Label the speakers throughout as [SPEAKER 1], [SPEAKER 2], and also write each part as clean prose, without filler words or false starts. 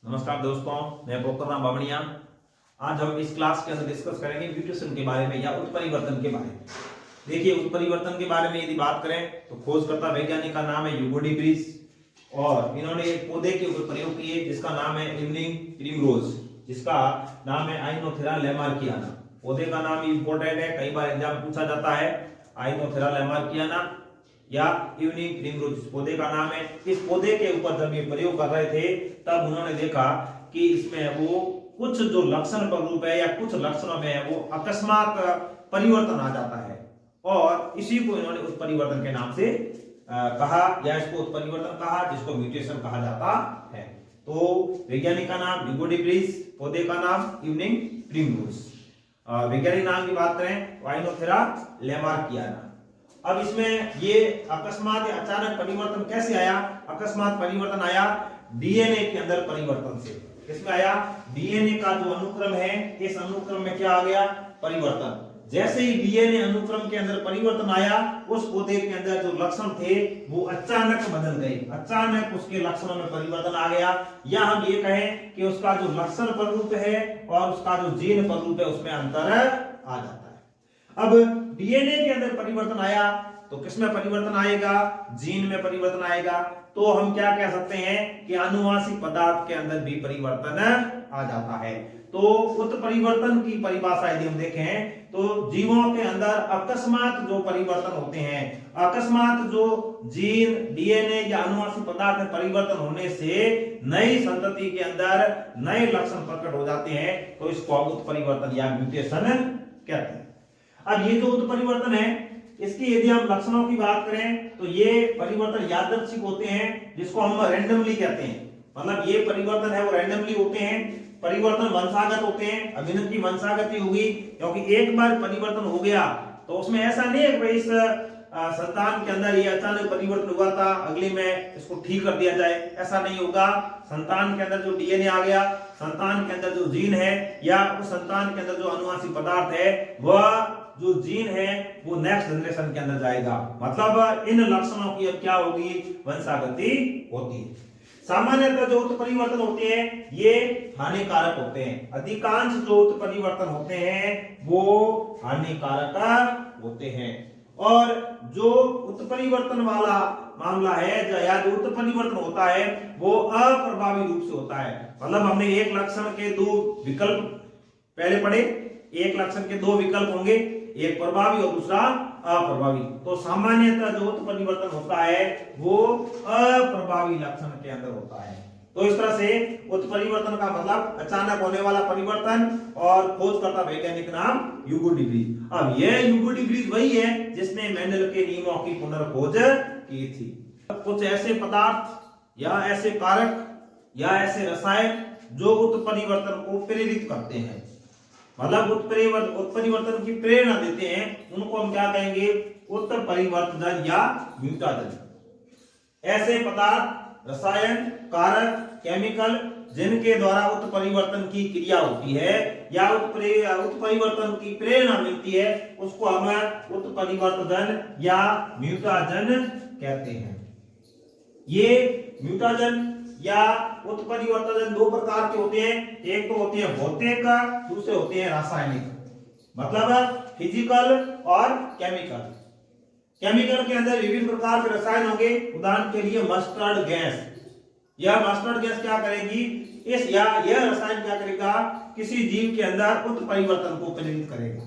[SPEAKER 1] नमस्कार दोस्तों, मैं पोखरराम बामणिया। आज हम इस क्लास के अंदर डिस्कस करेंगे म्यूटेशन के बारे में या उत्परिवर्तन के बारे में। देखिए, उत्परिवर्तन के बारे में यदि बात करें तो खोजकर्ता वैज्ञानिक का नाम है ह्यूगो डी व्रीज और इन्होंने एक पौधे के ऊपर प्रयोग किए जिसका नाम है इवनिंग प्रिमरोज, जिसका नाम है आइनोथेरा लैमार्कियाना। पौधे का नाम इंपॉर्टेंट है, कई बार एग्जाम पूछा जाता है। आइनोथेरा लैमार्कियाना या इवनिंग प्रिमरोज पौधे का नाम है। इस पौधे के ऊपर जब ये प्रयोग कर रहे थे तब उन्होंने देखा कि इसमें वो कुछ जो लक्षण प्ररूप है या कुछ लक्षणों में वो अकस्मात परिवर्तन आ जाता है और इसी को इन्होंने उस परिवर्तन के नाम से कहा या इसको उत्परिवर्तन कहा, जिसको म्यूटेशन कहा जाता है। तो वैज्ञानिक का नाम ह्यूगो डी व्रीज, पौधे का नाम इवनिंग प्रिमरोज। वैज्ञानिक नाम की बात करें तो आइनोथेरा लैमार्कियाना। अब इसमें ये अकस्मात या अचानक परिवर्तन कैसे आया? अकस्मात परिवर्तन आया डीएनए के अंदर परिवर्तन से। किसमें आया? डीएनए का जो अनुक्रम है, इस अनुक्रम में क्या आ गया? परिवर्तन। जैसे ही डीएनए अनुक्रम के अंदर परिवर्तन आया, उस पौधे के अंदर जो लक्षण थे वो अचानक बदल गए। अचानक उसके लक्षणों में परिवर्तन आ गया, या हम ये कहें कि उसका जो लक्षण प्ररूप है और उसका जो जीन प्ररूप है उसमें अंतर आ जाता है। अब डीएनए के अंदर परिवर्तन आया तो किसमें परिवर्तन आएगा? जीन में परिवर्तन आएगा। तो हम क्या कह सकते हैं कि आनुवांशिक पदार्थ के अंदर भी परिवर्तन आ जाता है। तो उत्परिवर्तन की परिभाषा यदि हम देखें तो जीवों के अंदर अकस्मात जो परिवर्तन होते हैं, अकस्मात जो जीन, डीएनए या आनुवांशिक पदार्थ में परिवर्तन होने से नई संतति के अंदर नए लक्षण प्रकट हो जाते हैं, तो इसको उत्परिवर्तन या म्यूटेशन कहते हैं। अब ये जो उत्परिवर्तन है, इसकी यदि हम लक्षणों की बात करें तो ये परिवर्तन यादृच्छिक होते हैं, जिसको हम रैंडमली कहते हैं। मतलब ये परिवर्तन है वो रैंडमली होते हैं। परिवर्तन वंशागत होते हैं, अभिन्न की वंशागति होगी, क्योंकि एक बार परिवर्तन हो गया तो उसमें ऐसा नहीं है कि इस संतान के अंदर ये अचानक परिवर्तन हुआ था, अगले में इसको ठीक कर दिया जाए, ऐसा नहीं होगा। संतान के अंदर जो डीएनए आ गया, संतान के अंदर जो जीन है या उस संतान के अंदर जो आनुवांशिक पदार्थ है, वह जो जीन है वो नेक्स्ट जनरेशन के अंदर जाएगा। मतलब इन लक्षणों की अब क्या होगी? वंशागति होती है। सामान्यतः जो उत्परिवर्तन होते हैं ये हानिकारक होते हैं। अधिकांश जो उत्परिवर्तन होते हैं वो हानिकारक होते हैं। और जो उत्परिवर्तन वाला मामला है या जो उत्परिवर्तन होता है वो अप्रभावी रूप से होता है। मतलब हमने एक लक्षण के दो विकल्प पहले पढ़े, एक लक्षण के दो विकल्प होंगे, एक प्रभावी और दूसरा अप्रभावी। तो सामान्यतः जो उत्परिवर्तन होता है वो अप्रभावी लक्षण के अंदर होता है। तो इस तरह से उत्परिवर्तन का मतलब अचानक होने वाला परिवर्तन, और खोजकर्ता वैज्ञानिक नाम ह्यूगो डी व्रीज। अब यह ह्यूगो डी व्रीज वही है जिसने मेंडल के नियमों की पुनर्खोज की थी। कुछ ऐसे पदार्थ या ऐसे कारक या ऐसे रसायन जो उत्परिवर्तन को प्रेरित करते हैं, मतलब उत्परिवर्तन की प्रेरणा देते हैं, उनको हम क्या कहेंगे? उत्परिवर्तन या म्यूटाजन। ऐसे पदार्थ, रसायन, कारक, केमिकल जिनके द्वारा उत्परिवर्तन की क्रिया होती है या उत्परिवर्तन की प्रेरणा मिलती है, उसको हम उत्परिवर्तन या म्यूटाजन कहते हैं। ये म्यूटाजन या उत्परिवर्तन दो प्रकार के होते हैं। एक तो होते हैं भौतिक, दूसरे होते हैं रासायनिक। मतलब फिजिकल और केमिकल। केमिकल के अंदर विभिन्न प्रकार के रसायन होंगे। उदाहरण के लिए मस्टर्ड गैस। यह मस्टर्ड गैस क्या करेगी? यह रसायन क्या करेगा? किसी जीव के अंदर उत्परिवर्तन को प्रेरित करेगा,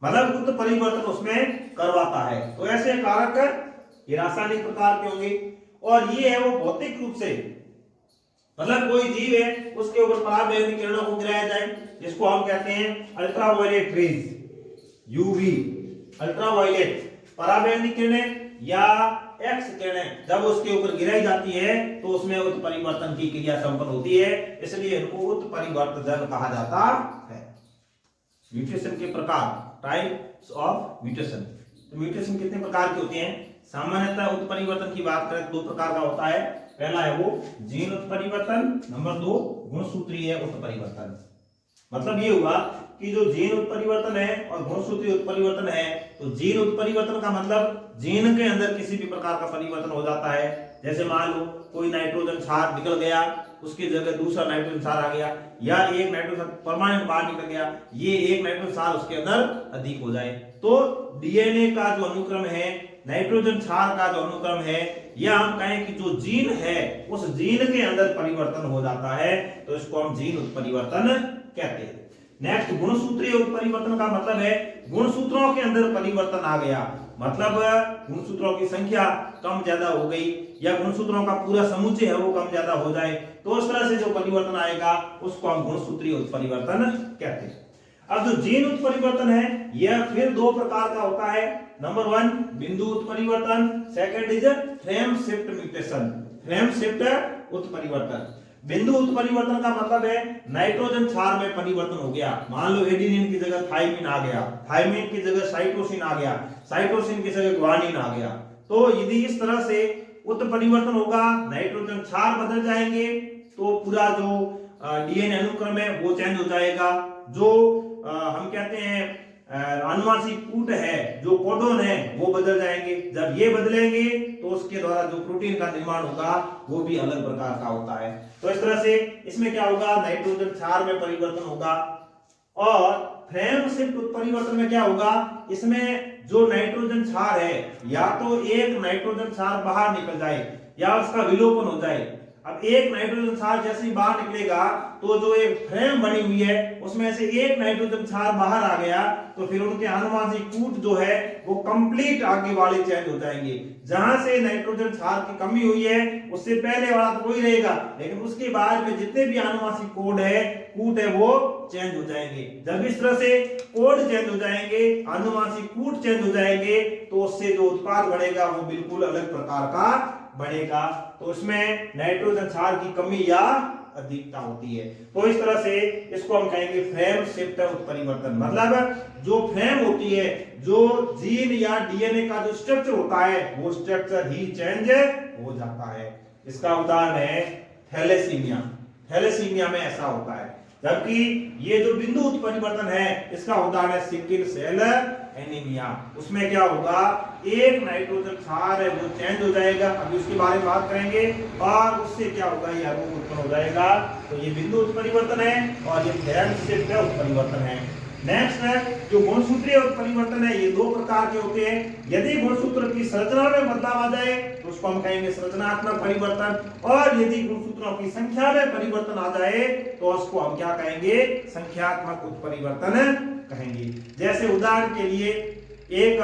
[SPEAKER 1] मतलब उत्परिवर्तन उसमें करवाता है। तो ऐसे कारक ये रासायनिक प्रकार के होंगे। और ये है वो भौतिक रूप से, मतलब कोई जीव है उसके ऊपर पराबैंगनी किरणों को गिराया जाए, जिसको हम कहते हैं अल्ट्रावायलेट रेज, यूवी। अल्ट्रावायलेट पराबैंगनी किरणें या एक्स किरणें जब उसके ऊपर गिराई जाती है तो उसमें उत्परिवर्तन की क्रिया संपन्न होती है, इसलिए इनको उत्परिवर्तन कहा जाता है। म्यूटेशन के प्रकार, टाइप्स ऑफ म्यूटेशन। तो म्यूटेशन कितने प्रकार के होते हैं? सामान्यतः उत्परिवर्तन की बात करें तो दो प्रकार का होता है। पहला है वो जीन उत्परिवर्तन, नंबर 2 गुणसूत्रीय उत्परिवर्तन। मतलब ये हुआ कि जो जीन उत्परिवर्तन है और गुणसूत्रीय उत्परिवर्तन है, तो जीन उत्परिवर्तन का मतलब जीन के अंदर किसी भी प्रकार का परिवर्तन हो जाता है। जैसे मान लो कोई नाइट्रोजन क्षार निकल गया, उसकी जगह दूसरा नाइट्रोजन क्षार आ गया, या एक नाइट्रोजन परमानेंट बाहर निकल गया, ये एक नाइट्रोजन क्षार उसके अंदर अधिक हो जाए, तो डीएनए का जो अनुक्रम है, नाइट्रोजन क्षार का जो अनुक्रम है, या हम कहें कि जो जीन है उस जीन के अंदर परिवर्तन हो जाता है, तो इसको हम जीन उत्परिवर्तन कहते हैं। नेक्स्ट, गुणसूत्रीय उत्परिवर्तन का मतलब है गुणसूत्रों के अंदर परिवर्तन आ गया, मतलब गुणसूत्रों की संख्या कम ज्यादा हो गई, या गुणसूत्रों का पूरा समुच्चय है वो कम ज्यादा हो जाए, तो उस तरह से जो परिवर्तन आएगा उसको हम गुणसूत्रीय उत्परिवर्तन कहते हैं। अब जो जीन उत्परिवर्तन है यह फिर दो प्रकार का होता है। नंबर 1 बिंदु उत्परिवर्तन, second is frame shift mutation. Frame shift उत्परिवर्तन, बिंदु उत्परिवर्तन का मतलब है नाइट्रोजन क्षार में परिवर्तन हो गया, मान लो एडेनिन की जगह थाइमिन आ गया, थाइमिन की जगह साइटोसिन आ गया, साइटोसिन की जगह ग्वानिन आ गया, तो यदि इस तरह से उत्परिवर्तन होगा, नाइट्रोजन क्षार बदल जाएंगे, तो पूरा जो डीएनए अनुक्रम है वो चेंज हो जाएगा, जो हम कहते हैं आनुवांशिक कूट है, जो कोडोन है वो बदल जाएंगे, जब ये बदलेंगे तो उसके द्वारा जो प्रोटीन का निर्माण होगा वो भी अलग प्रकार का होता है। तो इस तरह से इसमें क्या होगा, नाइट्रोजन क्षार में परिवर्तन होगा, और फ्रेम शिफ्ट उत्परिवर्तन में क्या होगा, इसमें जो नाइट्रोजन क्षार है या तो एक नाइट्रोजन क्षार बाहर निकल जाए या उसका विलोपन हो जाए। अब एक नाइट्रोजन क्षार जैसे ही बाहर निकलेगा तो जो एक फ्रेम बनी हुई है उसमें से एक नाइट्रोजन क्षार बाहर आ गया, तो फिर उनके आनुवांशिक कूट जो है वो कंप्लीट आगे वाले चेंज हो जाएंगे। जहां से नाइट्रोजन क्षार की कमी हुई है उससे पहले वाला तो वही रहेगा, लेकिन उसके बाद में जितने भी आनुवांशिक कोड है, कूट है, वो चेंज हो जाएंगे। जब इस तरह से कोड चेंज हो जाएंगे, आनुवांशिक कूट चेंज हो जाएंगे, तो उससे जो उत्पाद बनेगा वो बिल्कुल अलग प्रकार का बनेगा। तो उसमें नाइट्रोजन क्षार की कमी या अधिकता होती है। तो इस तरह से इसको हम कहेंगे फ्रेम शिफ्ट उत्परिवर्तन, मतलब जो फ्रेम होती है, जो जीन या डीएनए का जो स्ट्रक्चर होता है वो स्ट्रक्चर ही चेंज हो जाता है। इसका उदाहरण है थैलेसीमिया। थैलेसीमिया में ऐसा होता है, जबकि ये जो बिंदु उत्परिवर्तन है इसका उदाहरण है सिकल सेल एनीमिया। उसमें क्या होगा, एक नाइट्रोजन क्षार है वो चेंज हो जाएगा, अभी उसके बारे में बात करेंगे, और उससे क्या होगा, ये रोग उत्पन्न हो जाएगा। तो ये बिंदु उत्परिवर्तन है और ये फ्रेम शिफ्ट उत्परिवर्तन है। नेक्स्ट है जो गुणसूत्रीय उत्परिवर्तन है, ये दो प्रकार के होते हैं। यदि गुणसूत्र की संरचना में बदलाव आ जाए तो उसको हम कहेंगे संरचनात्मक परिवर्तन, और यदि गुणसूत्रों की संख्या में परिवर्तन आ जाए तो उसको हम क्या कहेंगे, संख्यात्मक उत्परिवर्तन कहेंगे। जैसे उदाहरण के लिए एक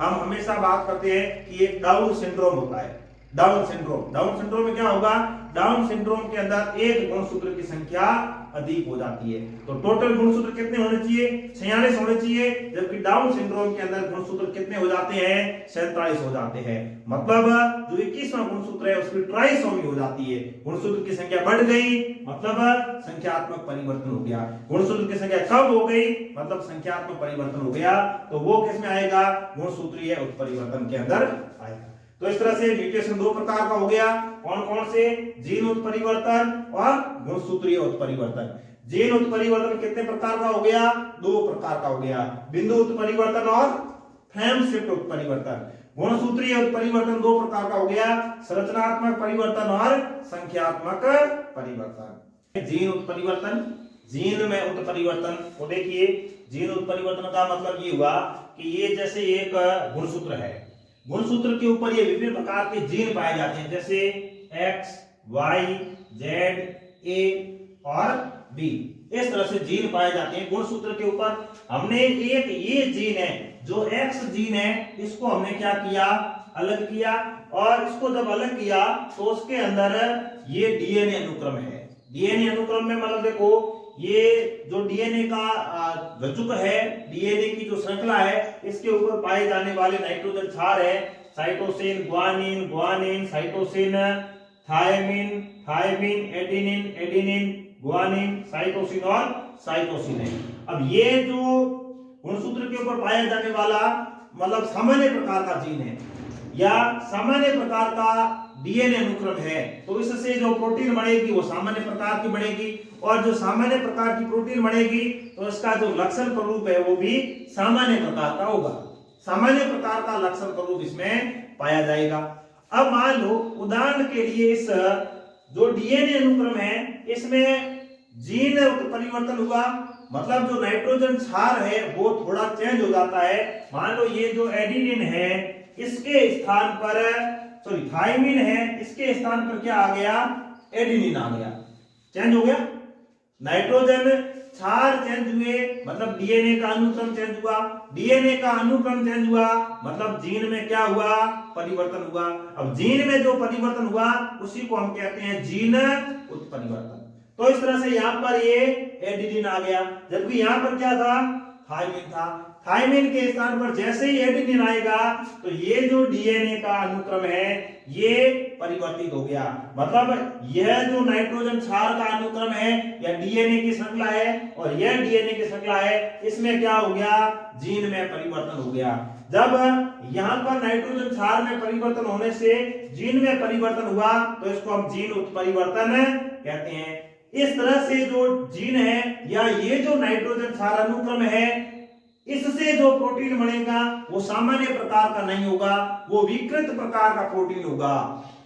[SPEAKER 1] हम हमेशा बात करते हैं कि एक डाउन सिंड्रोम होता है। डाउन सिंड्रोम में क्या होगा, डाउन सिंड्रोम के अंदर एक गुणसूत्र की संख्या अधिक हो जाती है, तो टोटल गुणसूत्र कितने होने चाहिए, 46 होने चाहिए, जबकि डाउन सिंड्रोम के अंदर गुणसूत्र कितने हो जाते हैं, 47 हो जाते हैं। मतलब जो 21वां गुणसूत्र है उसकी ट्राइसोमी हो जाती है, गुणसूत्र की संख्या बढ़ गई मतलब संख्यात्मक परिवर्तन हो गया, गुणसूत्र की संख्या कम हो गई मतलब संख्यात्मक परिवर्तन हो गया, तो वो किस में आएगा, गुणसूत्रीय उत्परिवर्तन के अंदर आएगा। तो इस तरह से म्यूटेशन दो प्रकार का हो गया, कौन कौन से, जीन उत्परिवर्तन और गुणसूत्रीय उत्परिवर्तन। जीन उत्परिवर्तन कितने प्रकार का हो गया, दो प्रकार का हो गया, बिंदु उत्परिवर्तन और फ्रेम शिफ्ट उत्परिवर्तन। गुणसूत्रीय उत्परिवर्तन दो प्रकार का हो गया, संरचनात्मक परिवर्तन और संख्यात्मक परिवर्तन। जीन उत्परिवर्तन, जीन में उत्परिवर्तन को देखिए, जीन उत्परिवर्तन का मतलब ये हुआ कि ये जैसे एक गुणसूत्र है, गुणसूत्र के ऊपर ये विभिन्न प्रकार के जीन पाए जाते हैं, जैसे X, Y, Z, A और B, इस तरह से जीन पाए जाते हैं गुणसूत्र के ऊपर। हमने एक ये जीन है जो X जीन है, इसको हमने क्या किया, अलग किया, और इसको जब अलग किया तो उसके अंदर ये डीएनए अनुक्रम है। डीएनए अनुक्रम में मतलब देखो, ये जो डीएनए का रज्जुक है, डीएनए की जो श्रृंखला है, इसके ऊपर पाए जाने वाले नाइट्रोजन क्षार है cytosine, guanine, guanine, cytosine, thymine, thymine, adenine, adenine, guanine, cytosine और साइटोसिन है। अब ये जो गुणसूत्र के ऊपर पाया जाने वाला मतलब सामान्य प्रकार का जीन है या सामान्य प्रकार का डीएनए अनुक्रम है, तो इससे जो प्रोटीन बनेगी वो सामान्य प्रकार की बनेगी, और जो सामान्य प्रकार की प्रोटीन बनेगी तो इसका जो लक्षण स्वरूप है वो भी सामान्य प्रकार का होगा, सामान्य प्रकार का लक्षण स्वरूप इसमें पाया जाएगा। अब मान लो उदाहरण के लिए इस जो डीएनए अनुक्रम है इसमें जीन परिवर्तन हुआ, मतलब जो नाइट्रोजन क्षार है वो थोड़ा चेंज हो जाता है। मान लो ये जो एडिनिन है इसके स्थान पर, सॉरी थाइमिन है, इसके स्थान पर क्या आ गया, एडिनिन आ गया, चेंज हो गया। नाइट्रोजन क्षार चेंज हुए मतलब डीएनए का अनुक्रम चेंज हुआ, डीएनए का अनुक्रम चेंज हुआ मतलब जीन में क्या हुआ, परिवर्तन हुआ। अब जीन में जो परिवर्तन हुआ उसी को हम कहते हैं जीन उत्परिवर्तन। तो इस तरह से यहां पर ये एडिनिन आ गया, जबकि यहां पर क्या था, थाइमिन था। थाइमिन के स्थान पर जैसे ही एडिनिन आएगा तो ये जो डीएनए का अनुक्रम है ये परिवर्तित हो गया, मतलब यह जो नाइट्रोजन क्षार का अनुक्रम है या डीएनए की श्रृंखला है और यह डीएनए की श्रृंखला है, इसमें क्या हो गया, जीन में परिवर्तन हो गया। जब यहां पर नाइट्रोजन क्षार में परिवर्तन होने से जीन में परिवर्तन हुआ तो इसको हम जीन उत्परिवर्तन कहते हैं। इस तरह से जो जीन है या ये जो नाइट्रोजन क्षार अनुक्रम है इससे जो प्रोटीन बनेगा वो सामान्य प्रकार का नहीं होगा, वो विकृत प्रकार का प्रोटीन होगा।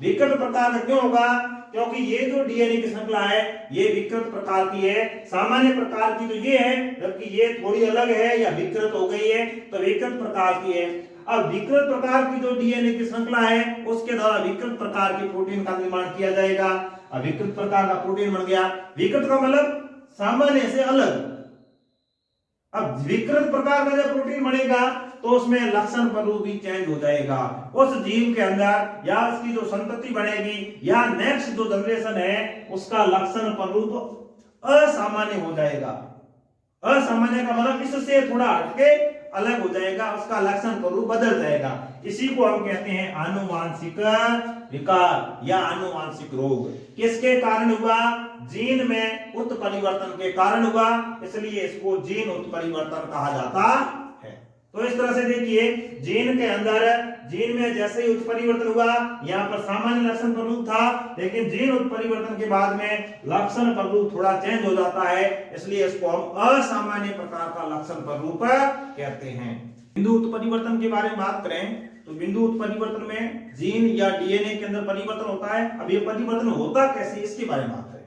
[SPEAKER 1] विकृत प्रकार का क्यों होगा, क्योंकि ये जो डीएनए की श्रृंखला है ये विकृत प्रकार की है, सामान्य प्रकार की तो ये है, जबकि ये थोड़ी अलग है या विकृत हो गई है तो विकृत प्रकार की है। अब विकृत प्रकार की जो डीएनए की श्रृंखला है उसके द्वारा विकृत प्रकार की प्रोटीन का निर्माण किया जाएगा। अब विकृत प्रकार का प्रोटीन बन गया, विकृत का मतलब सामान्य से अलग। अब विकृत प्रकार का जब प्रोटीन बनेगा तो उसमें लक्षण स्वरूप भी चेंज हो जाएगा। उस जीव के अंदर या उसकी जो संतति बनेगी या नेक्स्ट जो जनरेशन है उसका लक्षण स्वरूप असामान्य हो जाएगा। असामान्य का मतलब इससे थोड़ा हटके अलग हो जाएगा, उसका लक्षण स्वरूप बदल जाएगा। इसी को हम कहते हैं आनुवांशिक विकार या आनुवांशिक रोग। किसके कारण हुआ, जीन में उत्परिवर्तन के कारण हुआ, इसलिए इसको जीन उत्परिवर्तन कहा जाता है। तो इस तरह से देखिए जीन के अंदर, जीन में जैसे ही उत्परिवर्तन हुआ यहाँ पर सामान्य लक्षण प्ररूप था, लेकिन जीन उत्परिवर्तन के बाद में लक्षण प्ररूप थोड़ा चेंज हो जाता है, इसलिए इसको हम असामान्य प्रकार का लक्षण प्ररूप कहते हैं। बिंदु उत्परिवर्तन के बारे में बात करें तो बिंदु उत्परिवर्तन में जीन या डीएनए के अंदर परिवर्तन होता है। अब ये परिवर्तन होता कैसे, इसके बारे में बात करें।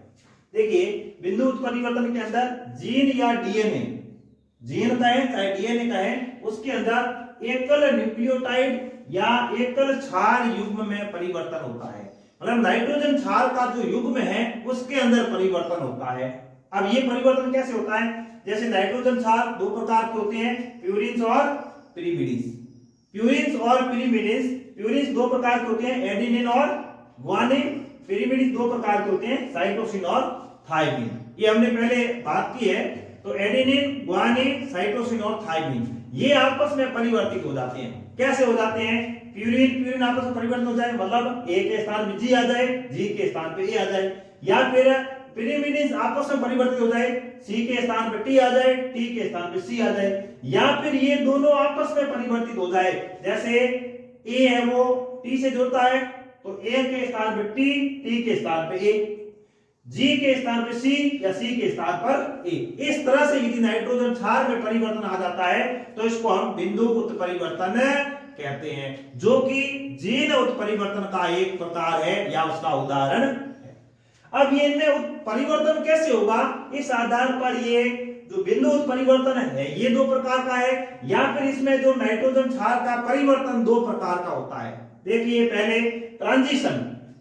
[SPEAKER 1] देखिए बिंदु उत्परिवर्तन के अंदर जीन या डीएनए, जीन का है चाहे डीएनए का है, उसके अंदर एकल न्यूक्लियोटाइड या एकल क्षार युग्म में परिवर्तन होता है। मतलब नाइट्रोजन क्षार का जो युग्म है उसके अंदर परिवर्तन होता है। अब ये परिवर्तन कैसे होता है, जैसे नाइट्रोजन क्षार दो प्रकार के होते हैं, प्यूरिन्स और पिरिमिडिन्स। प्यूरिन्स और पिरिमिडिन्स, प्यूरिन्स दो प्रकार के होते हैं, एडेनिन और ग्वानिन। पिरिमिडिन्स दो प्रकार के होते हैं, साइटोसिन और थाइमिन। ये हमने पहले बात की है। तो एडेनिन, ग्वानिन, साइटोसिन और थाइमिन ये आपस में परिवर्तित हो जाते हैं। कैसे हो जाते हैं, प्यूरिन आपस में परिवर्तित हो जाए, मतलब ए के स्थान पे जी आ जाए, जी के स्थान पे ए आ जाए, या फिर पिरिमिडिन्स आपस में परिवर्तित हो जाए, सी के स्थान पे टी आ जाए, टी के स्थान पे सी आ जाए, या फिर ये दोनों आपस में परिवर्तित हो जाए। जैसे ए है वो टी से जुड़ता है तो ए के स्थान पे टी, टी के स्थान पे ए, जी के स्थान पे सी या सी के स्थान पर ए। इस तरह से यदि नाइट्रोजन क्षार में परिवर्तन आ जाता है तो इसको हम बिंदु उत्परिवर्तन कहते हैं, जो कि जीन उत्परिवर्तन का एक प्रकार है या उसका उदाहरण है। अब ये इनमें परिवर्तन कैसे होगा, इस आधार पर ये जो बिंदु उत्परिवर्तन है ये दो प्रकार का है, या फिर इसमें जो नाइट्रोजन क्षार का परिवर्तन दो प्रकार का होता है। देखिए पहले ट्रांजिशन,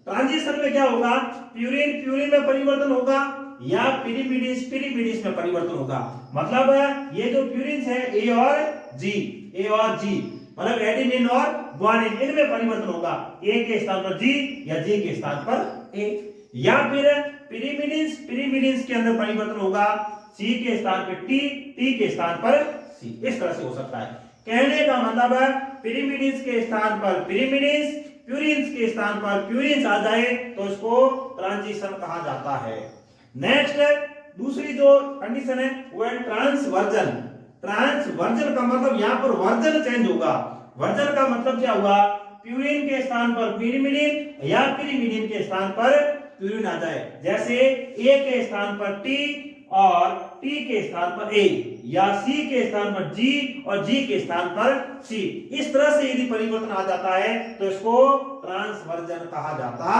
[SPEAKER 1] ट्रांजिशन में क्या होगा, प्यूरिन में परिवर्तन होगा या पिरिमिडिन्स में परिवर्तन होगा। मतलब ये जो प्यूरिन्स है ए और जी मतलब एडेनिन और ग्वानिन, इनमें परिवर्तन होगा, ए के स्थान पर जी या जी के स्थान पर ए। या फिर पिरिमिडिन्स के अंदर परिवर्तन होगा, सी के स्थान पर टी, टी के स्थान पर सी। इस तरह से हो सकता है। कहने का मतलब है पिरिमिडिन्स के स्थान पर पिरिमिडिन्स, प्यूरिन्स के स्थान पर प्यूरिन्स आ जाए तो इसको ट्रांजिशन कहा जाता है। नेक्स्ट दूसरी जो कंडीशन है वो है ट्रांसवर्जन। ट्रांसवर्जन का मतलब यहाँ पर वर्जन चेंज होगा। वर्जन का मतलब क्या हुआ, प्यूरिन के स्थान पर पिरिमिडिन या पिरिमिडिन के स्थान पर प्यूरिन आ जाए। जैसे ए के स्थान पर टी और टी के स्थान पर ए, या सी के स्थान पर जी और जी के स्थान पर सी। इस तरह से यदि परिवर्तन आ जाता है तो इसको ट्रांसवर्जन कहा जाता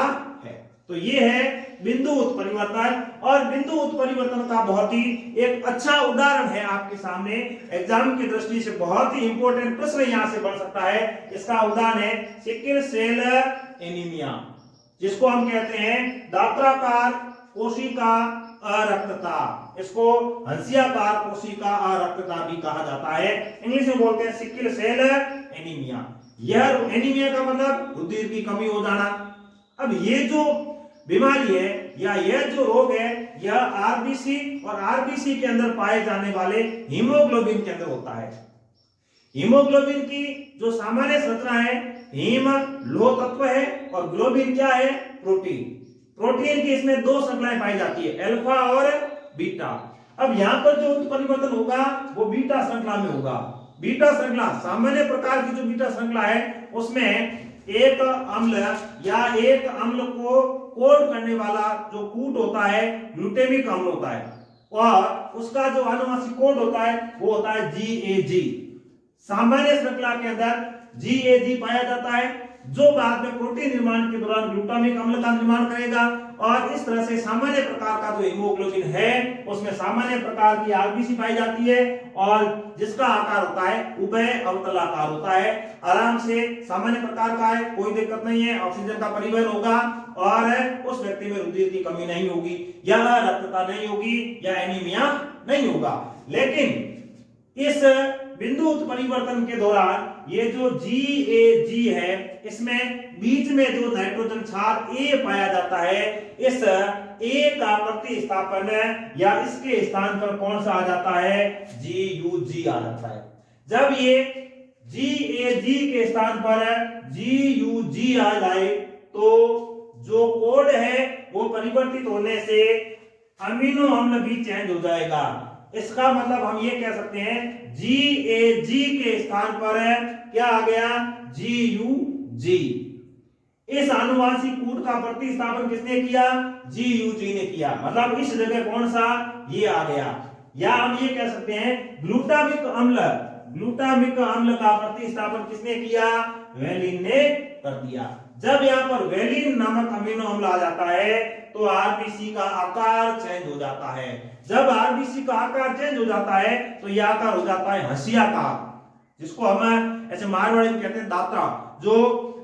[SPEAKER 1] है। तो ये है बिंदु उत्परिवर्तन। और बिंदु उत्परिवर्तन का बहुत ही एक अच्छा उदाहरण है आपके सामने, एग्जाम की दृष्टि से बहुत ही इंपॉर्टेंट प्रश्न यहां से बन सकता है। इसका उदाहरण है सिकल सेल एनीमिया, जिसको हम कहते हैं दात्राकार कोशिका अरक्तता, इसको हंसियाकार कोशिका अरक्तता भी कहा जाता है, इंग्लिश में बोलते हैं सिकल सेल एनीमिया। यह एनीमिया का मतलब रुधिर की कमी हो जाना। अब ये जो बीमारी है या यह जो रोग है, यह आरबीसी और आरबीसी के अंदर पाए जाने वाले हीमोग्लोबिन के अंदर होता है। हीमोग्लोबिन की जो सामान्य संरचना है, हीम लोह तत्व है और ग्लोबिन क्या है, प्रोटीन। प्रोटीन की इसमें दो श्रृंखलाएं पाई जाती है, अल्फा और बीटा। अब यहां पर जो उत्परिवर्तन होगा वो बीटा श्रृंखला में होगा। बीटा श्रृंखला, सामान्य प्रकार की जो बीटा श्रृंखला है उसमें एक अम्ल या एक अम्ल को कोड करने वाला जो कूट होता है ग्लूटामिक अम्ल होता है, और उसका जो आनुवंशिक कोड होता है वो होता है GAG। सामान्य श्रृंखला के अंदर GAG पाया जाता है, जो बाद में प्रोटीन निर्माण के दौरान ग्लूटामिक अम्ल का निर्माण करेगा। और इस तरह से सामान्य प्रकार का जो हीमोग्लोबिन है उसमें सामान्य प्रकार की आरबीसी पाई जाती है, और जिसका आकार होता है उभय अवतलाकार होता है, आराम से सामान्य प्रकार का है, कोई दिक्कत नहीं है, ऑक्सीजन का परिवहन होगा और उस व्यक्ति में रुधिर की कमी नहीं होगी, या रक्तता नहीं होगी, या एनीमिया नहीं होगा। लेकिन इस बिंदु उत्परिवर्तन के दौरान ये जो GAG है, इसमें बीच में जो नाइट्रोजन क्षार A पाया जाता है, इस A का प्रतिस्थापन या इसके स्थान पर कौन सा आ जाता है, GUG आ जाता है। जब ये GAG के स्थान पर GUG आ जाए तो जो कोड है वो परिवर्तित होने से अमीनो अम्ल भी चेंज हो जाएगा। इसका मतलब हम ये कह सकते हैं GAG के स्थान पर क्या आ गया, GUG। इस आनुवंशिक कूट का प्रतिस्थापन किसने किया, GUG ने किया, मतलब इस जगह कौन सा, ये आ गया। या हम ये कह सकते हैं ग्लूटामिक अम्ल का प्रतिस्थापन किसने किया, वेलिन ने कर दिया। जब यहाँ पर वेलिन नामक अमीनो अम्ल आ जाता है तो आरबीसी का आकार चेंज हो जाता है। जब आरबीसी का आकार चेंज हो जाता है तो यह आकार हो जाता है हंसियाकार, जिसको हम ऐसे मारवाड़ी में कहते हैं दात्रा। जो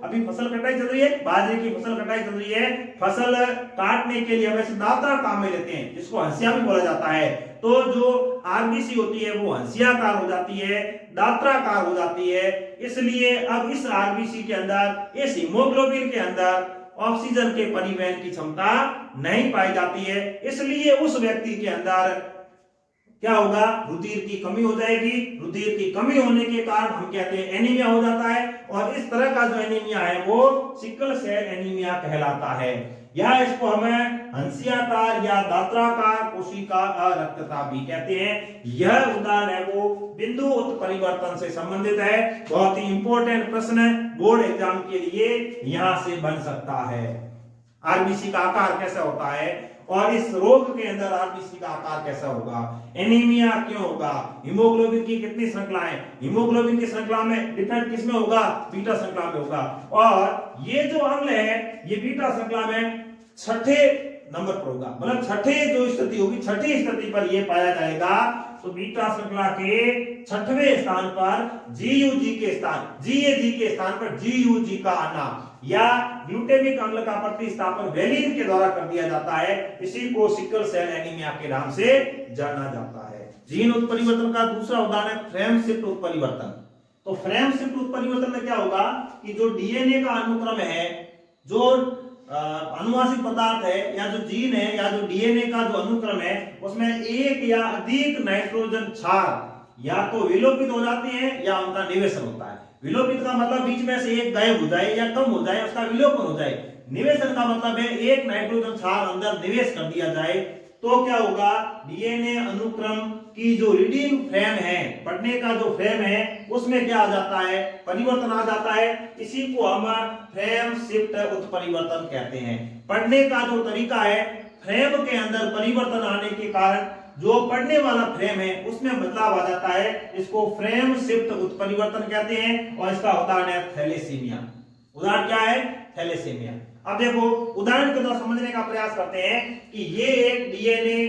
[SPEAKER 1] अभी फसल कटाई चल रही है, बाजरे की फसल कटाई चल रही है, फसल काटने के लिए हम ऐसे दात्रा काम में लेते हैं, जिसको हंसिया भी बोला जाता है। तो जो आरबीसी होती है वो हंसियाकार हो जाती है, दात्राकार हो जाती है। इसलिए अब इस आरबीसी के अंदर, इस हीमोग्लोबिन के अंदर ऑक्सीजन के परिवहन की क्षमता नहीं पाई जाती है, इसलिए उस व्यक्ति के अंदर क्या होगा, रुधिर की कमी हो जाएगी। रुधिर की कमी होने के कारण हम कहते हैं एनीमिया हो जाता है, और इस तरह का जो एनीमिया है वो सिकल सेल एनीमिया कहलाता है। या इसको हमें हंसियाकार या दात्राकार कोशिका अरक्तता भी कहते हैं। यह उदाहरण है वो बिंदु उत्परिवर्तन से संबंधित है, बहुत ही इंपॉर्टेंट प्रश्न बोर्ड एग्जाम के लिए यहां से बन सकता है। आरबीसी का आकार कैसा होता है और इस रोग के अंदर आरबीसी का आकार कैसा होगा, एनीमिया क्यों होगा, हीमोग्लोबिन की कितनी श्रृंखलाएं, हीमोग्लोबिन की श्रृंखला में डिफेक्ट किसमें होगा, बीटा श्रृंखला में होगा। और ये जो अम्ल है ये बीटा श्रृंखला में छठे नंबर पर होगा, मतलब छठे जो स्थिति होगी, छठी स्थिति पर ये पाया जाएगा। तो बीटा श्रृंखला के छठवें स्थान पर GUG के स्थान, GAG के स्थान पर GUG का आना या ग्लूटामिक अम्ल का प्रतिस्थापन वेलिन के द्वारा कर दिया जाता है। इसी को सिकल सेल एनीमिया के नाम से जाना जाता है। जीन उत्परिवर्तन का दूसरा उदाहरण है फ्रेम शिफ्ट उत्परिवर्तन। तो फ्रेम शिफ्ट उत्परिवर्तन में क्या होगा कि जो डीएनए का अनुक्रम है, जो अनुवांशिक पदार्थ है या जो जीन है या जो डीएनए का जो अनुक्रम है, उसमें एक या अधिक नाइट्रोजन क्षार या तो विलोपित हो जाते हैं या उनका निवेशन होता है। विलोपित का मतलब बीच में से एक गायब हो जाए या कम हो जाए, उसका विलोपन हो जाए। निवेशन का मतलब है एक नाइट्रोजन क्षार अंदर निवेश कर दिया जाए। तो क्या होगा, डीएनए अनुक्रम की जो रीडिंग फ्रेम है, पढ़ने का जो फ्रेम है, उसमें क्या आ जाता है, परिवर्तन आ जाता है। इसी को हम फ्रेम शिफ्ट उत्परिवर्तन कहते हैं। पढ़ने का जो तरीका है, फ्रेम के अंदर परिवर्तन आने के कारण जो पढ़ने वाला फ्रेम है उसमें बदलाव आ जाता है, इसको फ्रेम शिफ्ट उत्परिवर्तन कहते हैं। और इसका उदाहरण है थैलेसीमिया। उदाहरण क्या है, थैलेसीमिया। अब देखो उदाहरण के द्वारा समझने का प्रयास करते हैं कि ये एक डीएनए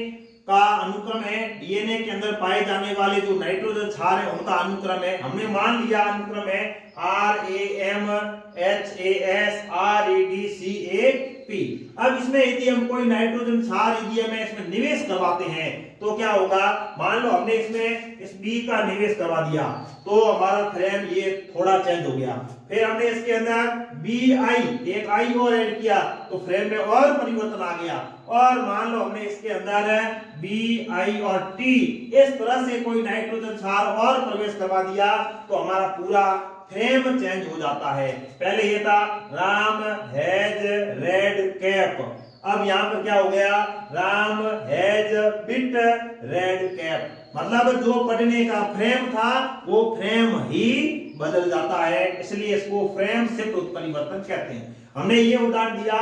[SPEAKER 1] का अनुक्रम है। डीएनए के अंदर पाए जाने वाले जो नाइट्रोजन क्षार है उनका अनुक्रम है। हमने मान लिया अनुक्रम है RAMHAS REDCAP। अब इसमें यदि हम कोई नाइट्रोजन क्षार यदि हमें इसमें निवेश करवाते हैं तो क्या होगा, मान लो हमने इसमें इस B का निवेश करवा दिया तो हमारा फ्रेम ये थोड़ा चेंज हो गया। फिर हमने इसके अंदर BI एक I और ऐड किया तो फ्रेम में और परिवर्तन आ गया। और मान लो हमने इसके अंदर BI और T इस तरह से कोई नाइट्रोजन क्षार और प्रवेश करवा दिया तो हमारा पूरा फ्रेम चेंज हो जाता है। पहले ये था राम हैज रेड कैप, अब यहां पर क्या हो गया, Ram has bit red cap. मतलब जो पढ़ने का फ्रेम था वो फ्रेम ही बदल जाता है, इसलिए इसको फ्रेम शिफ्ट उत्परिवर्तन कहते हैं। हमने ये उदाहरण दिया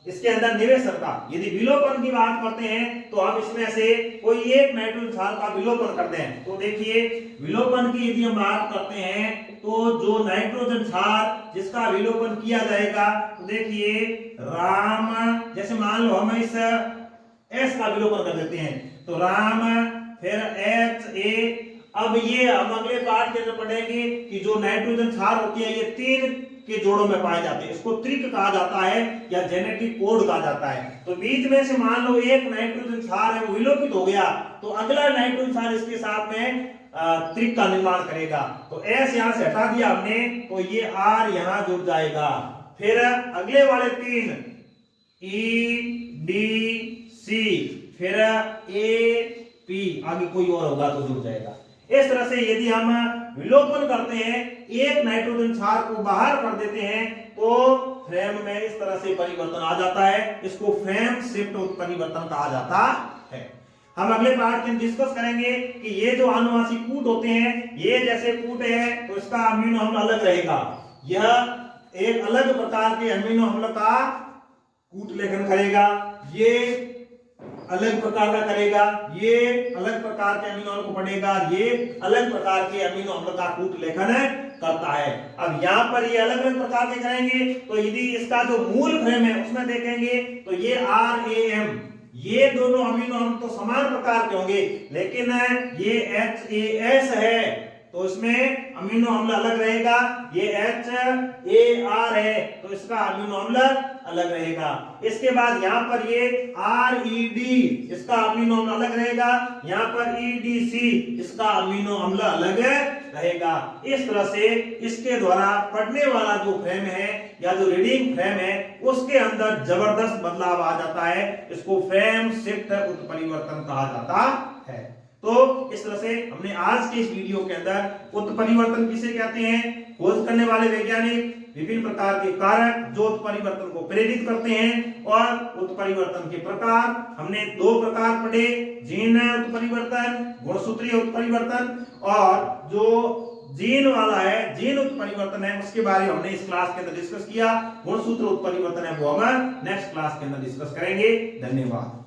[SPEAKER 1] इसके अंदर निवेशन का। यदि विलोपन की बात करते हैं तो हम इसमें से कोई एक नाइट्रोजन क्षार का विलोपन करते हैं तो देखिए विलोपन की यदि हम बात करते हैं तो जो नाइट्रोजन क्षार जिसका विलोपन किया जाएगा तो देखिए राम, जैसे मान लो हम इस एस का विलोपन कर देते हैं तो राम फिर HA। अब ये हम अगले पार्ट के अंदर पढ़ेंगे कि जो नाइट्रोजन क्षार होती है ये 3 के जोड़ों में पाए जाते हैं, इसको त्रिक कहा जाता है या जेनेटिक कोड कहा जाता है। तो बीच में से मान लो एक नाइट्रोजन क्षार है वो विलोपित हो गया तो अगला नाइट्रोजन क्षार इसके साथ में त्रिक का निर्माण करेगा। तो S यहां से हटा दिया हमने तो ये R यहां जुड़ जाएगा। फिर अगले वाले 3 EDC फिर AP, आगे कोई और होगा तो जुड़ जाएगा। इस तरह से यदि हम विलोपन करते हैं एक नाइट्रोजन क्षार को बाहर कर देते हैं तो फ्रेम में इस तरह से परिवर्तन आ जाता है, इसको फ्रेम शिफ्ट उत्परिवर्तन कहा जाता है। हम अगले पार्ट में डिस्कस करेंगे कि ये जो आनुवांशिक कूट होते हैं, ये जैसे कूट है तो इसका अमीनो अम्ल अलग रहेगा, यह एक अलग प्रकार के अमीनो अम्ल का कूट लेखन करेगा, ये अलग प्रकार का करेगा, ये अलग प्रकार के अमीनो अम्ल को पढ़ेगा, ये अलग प्रकार के अमीनो अम्ल का कूट लेखन करता है। अब यहाँ पर ये अलग अलग प्रकार के करेंगे तो यदि इसका जो मूल फ्रेम है उसमें देखेंगे तो ये RAM, ये दोनों अमीनो अम्ल तो समान प्रकार के होंगे लेकिन ये HAS है तो इसमें अमीनो अम्ल अलग रहेगा, ये HAR है तो इसका अमीनो अम्ल अलग रहेगा। इसके बाद यहाँ पर ये RED इसका अमीनो अम्ल अलग रहेगा, यहाँ पर EDC इसका अमीनो अम्ल अलग रहेगा। इस तरह से इसके द्वारा पढ़ने वाला जो फ्रेम है या जो रीडिंग फ्रेम है उसके अंदर जबरदस्त बदलाव आ जाता है, इसको फ्रेम शिफ्ट उत्परिवर्तन कहा जाता है। तो इस तरह से हमने आज के इस वीडियो के अंदर उत्परिवर्तन किसे कहते हैं, खोज करने वाले वैज्ञानिक विभिन्न प्रकार के कारक जो उत्परिवर्तन को प्रेरित करते हैं और उत्परिवर्तन के प्रकार हमने 2 प्रकार पढ़े, जीन उत्परिवर्तन, गुणसूत्रीय उत्परिवर्तन, और जो जीन वाला है जीन उत्परिवर्तन है उसके बारे में हमने इस क्लास के अंदर डिस्कस किया। गुणसूत्र उत्परिवर्तन है वो हम नेक्स्ट क्लास के अंदर डिस्कस करेंगे। धन्यवाद।